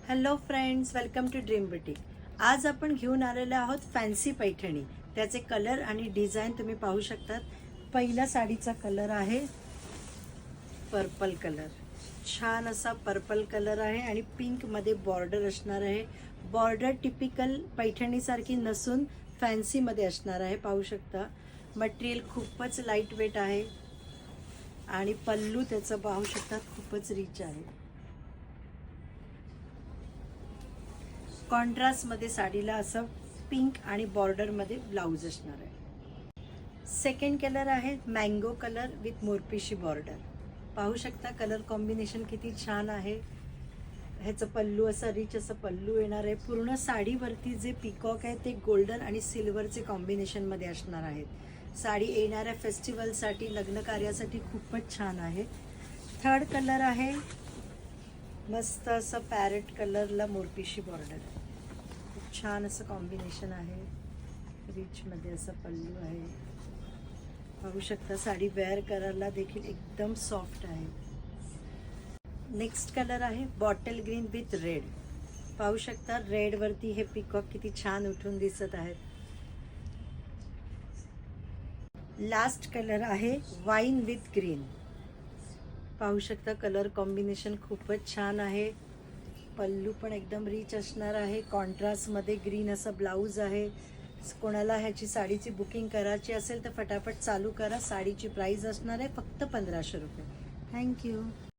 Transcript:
Hello friends, welcome to dream boutique. आज आपण घेऊन आलेलो आहोत फॅन्सी पैठणी. त्याचे कलर आणि डिझाईन तुम्ही पाहू शकतात. पहिला साडीचा कलर आहे पर्पल कलर. छान असा पर्पल कलर आहे आणि पिंकमध्ये बॉर्डर असणार आहे. बॉर्डर टिपिकल पैठणीसारखी नसून फॅन्सीमध्ये असणार आहे. पाहू शकता मटेरियल खूपच लाईट वेट आहे आणि पल्लू त्याचं पाहू शकता खूपच रिच आहे. कॉन्ट्रास्टमध्ये साडीला असं पिंक आणि बॉर्डरमध्ये ब्लाऊज असणार आहे. सेकंड कलर आहे मँगो कलर विथ मोरपिशी बॉर्डर. पाहू शकता कलर कॉम्बिनेशन किती छान आहे. ह्याचं पल्लू असं रिच असं पल्लू येणार आहे. पूर्ण साडीवरती जे पिकॉक आहे ते गोल्डन आणि सिल्वरचे कॉम्बिनेशनमध्ये असणार आहेत. साडी येणाऱ्या फेस्टिवलसाठी लग्न कार्यासाठी खूपच छान आहे. थर्ड कलर आहे मस्त असं पॅरेट कलरला मोरपिशी बॉर्डर. खूप छान असं कॉम्बिनेशन आहे. रिचमध्ये असं पल्लू आहे. पाहू शकता साडी वेअर करायला देखील एकदम सॉफ्ट आहे. नेक्स्ट कलर आहे बॉटल ग्रीन विथ रेड. पाहू शकता रेडवरती हे पिकॉक किती छान उठून दिसत आहेत. लास्ट कलर आहे वाईन विथ ग्रीन. पाहू शकता कलर कॉम्बिनेशन खूपच छान आहे. पल्लू पण एकदम रिच असणार आहे. कॉन्ट्रास्टमध्ये ग्रीन असं ब्लाऊज आहे. कोणाला ह्याची साडीची बुकिंग करायची असेल तर फटाफट चालू करा. साडीची प्राईस असणार आहे फक्त 1500 रुपये. थँक्यू.